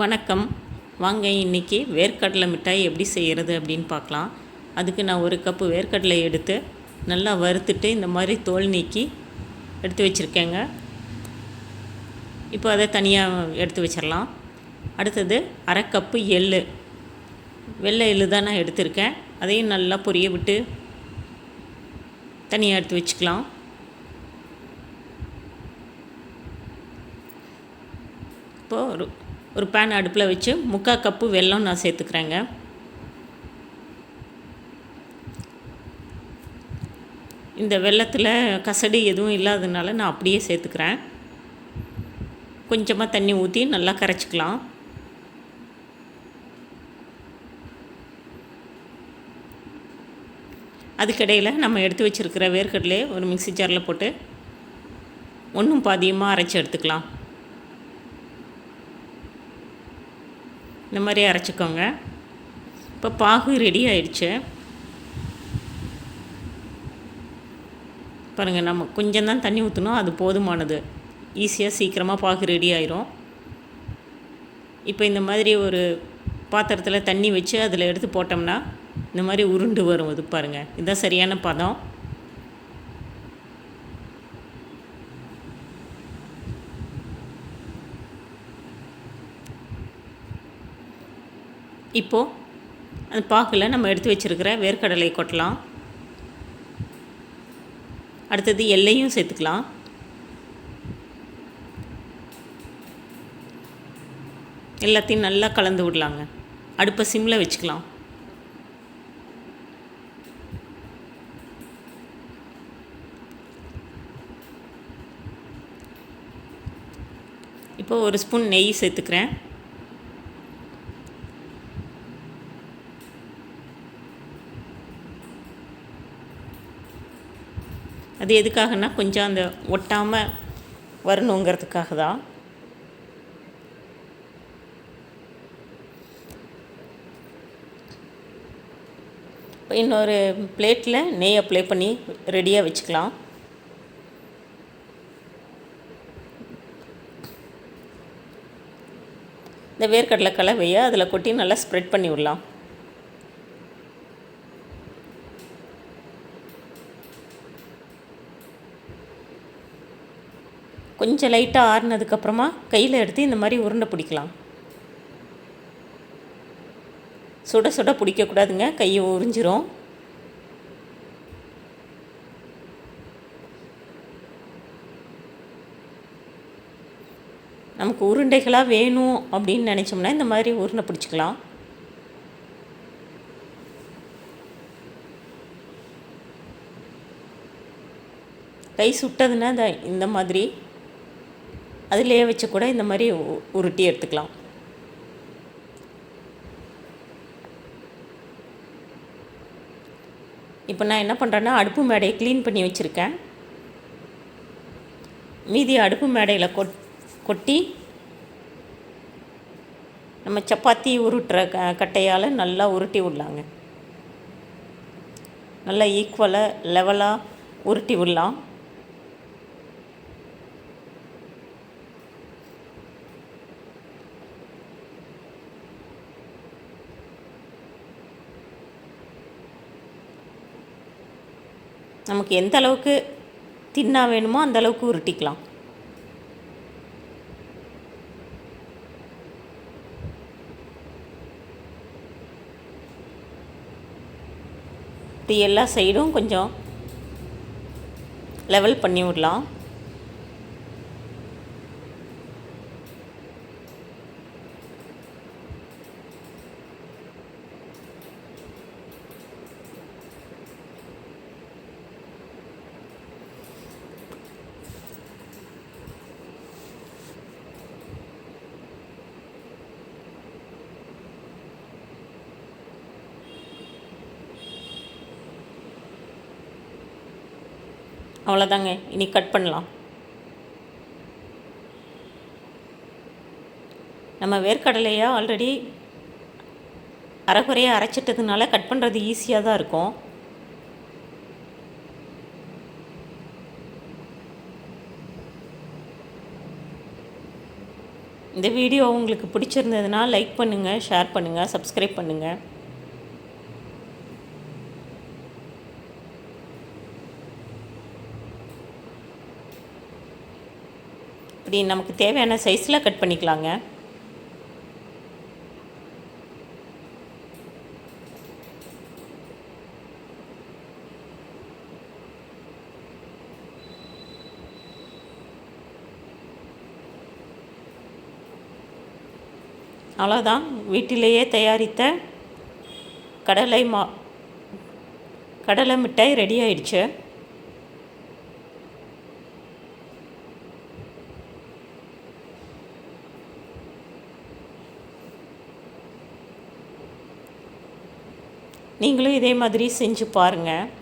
வணக்கம். வாங்க இன்றைக்கி வேர்க்கடலை மிட்டாய் எப்படி செய்கிறது அப்படின்னு பார்க்கலாம். அதுக்கு நான் ஒரு கப்பு வேர்க்கடலை எடுத்து நல்லா வறுத்துட்டு இந்த மாதிரி தோல் நீக்கி எடுத்து வச்சுருக்கேங்க. இப்போ அதை தனியாக எடுத்து வச்சிடலாம். அடுத்தது அரை கப்பு எள், வெள்ளை எள்ளு தான் நான் எடுத்திருக்கேன். அதையும் நல்லா பொரிய விட்டு தனியாக எடுத்து வச்சுக்கலாம். இப்போது ஒரு பேன் அடுப்பில் வச்சு 3/4 கப்பு வெல்லம் நான் சேர்த்துக்கிறேங்க. இந்த வெல்லத்தில் கசடு எதுவும் இல்லாததுனால நான் அப்படியே சேர்த்துக்கிறேன். கொஞ்சமாக தண்ணி ஊற்றி நல்லா கரைச்சிக்கலாம். அதுக்கிடையில் நம்ம எடுத்து வச்சுருக்கிற வேர்க்கடலையை ஒரு மிக்ஸி ஜாரில் போட்டு ஒன்றும் பாதியமாக அரைச்சி எடுத்துக்கலாம். இந்த மாதிரி அரைச்சிக்கோங்க. இப்போ பாகு ரெடி ஆயிடுச்சு. பாருங்கள், நம்ம கொஞ்சம் தான் தண்ணி ஊற்றணும், அது போதுமானது. ஈஸியாக சீக்கிரமாக பாகு ரெடி ஆயிரும். இப்போ இந்த மாதிரி ஒரு பாத்திரத்தில் தண்ணி வச்சு அதில் எடுத்து போட்டோம்னா இந்த மாதிரி உருண்டு வரும். இது பாருங்கள், இதுதான் சரியான பதம். இப்போது அந்த பாகில் நம்ம எடுத்து வச்சுருக்கிற வேர்க்கடலை கொட்டலாம். அடுத்தது எள்ளையும் சேர்த்துக்கலாம். எல்லாத்தையும் நல்லா கலந்து விடலாங்க. அடுப்பை சிம்மில் வச்சுக்கலாம். இப்போ ஒரு ஸ்பூன் நெய் சேர்த்துக்கிறேன். அது எதுக்காகனா கொஞ்சம் அந்த ஒட்டாமல் வரணுங்கிறதுக்காக தான். இப்போ இன்னொரு பிளேட்டில் நெய் அப்ளை பண்ணி ரெடியாக வச்சுக்கலாம். இந்த வேர்க்கடலை கலவையை அதில் கொட்டி நல்லா ஸ்ப்ரெட் பண்ணி விடலாம். கொஞ்சம் லைட்டாக ஆறுனதுக்கப்புறமா கையில் எடுத்து இந்த மாதிரி உருண்டை பிடிக்கலாம். சுட சுட பிடிக்கக்கூடாதுங்க, கையை உறிஞ்சிரும். நமக்கு உருண்டைகளாக வேணும் அப்படின்னு நினச்சோம்னா இந்த மாதிரி உருண்டை பிடிச்சிக்கலாம். கை சுட்டதுன்னா இந்த மாதிரி அதிலேயே வச்சு கூட இந்த மாதிரி உருட்டி எடுத்துக்கலாம். இப்போ நான் என்ன பண்ணுறேன்னா அடுப்பு மேடையை க்ளீன் பண்ணி வச்சுருக்கேன். மீதி அடுப்பு மேடையில் கொட்டி நம்ம சப்பாத்தி உருட்டுற கட்டையால் நல்லா உருட்டி விடலாங்க. நல்லா ஈக்குவலாக லெவலாக உருட்டி விடலாம். நமக்கு எந்த அளவுக்கு தின்னா வேணுமோ அந்த அளவுக்கு உருட்டிக்கலாம். இப்படி எல்லா சைடும் கொஞ்சம் லெவல் பண்ணி விடலாம். அவ்வளோதாங்க, இனி கட் பண்ணலாம். நம்ம வேர்க்கடலையை ஆல்ரெடி அரைகுறையாக அரைச்சிட்டதுனால கட் பண்ணுறது ஈஸியாக தான் இருக்கும். இந்த வீடியோ உங்களுக்கு பிடிச்சிருந்ததுன்னா லைக் பண்ணுங்கள், ஷேர் பண்ணுங்கள், சப்ஸ்கிரைப் பண்ணுங்கள். இப்படி நமக்கு தேவையான சைஸில் கட் பண்ணிக்கலாங்க. அவ்வளோதான், வீட்டிலேயே தயாரித்த கடலை மிட்டாய் ரெடி ஆயிடுச்சு. நீங்களும் இதே மாதிரி செஞ்சு பாருங்கள்.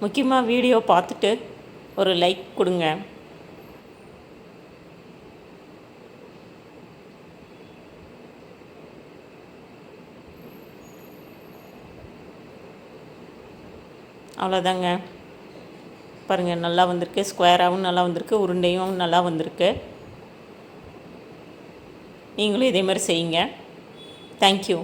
முக்கியமாக வீடியோ பார்த்துட்டு ஒரு லைக் கொடுங்க. அவ்வளோதாங்க, பாருங்கள் நல்லா வந்திருக்கு. ஸ்கொயராகவும் நல்லா வந்திருக்கு, உருண்டையும் நல்லா வந்திருக்கு. நீங்களும் இதே மாதிரி செய்யுங்க. தேங்க்யூ.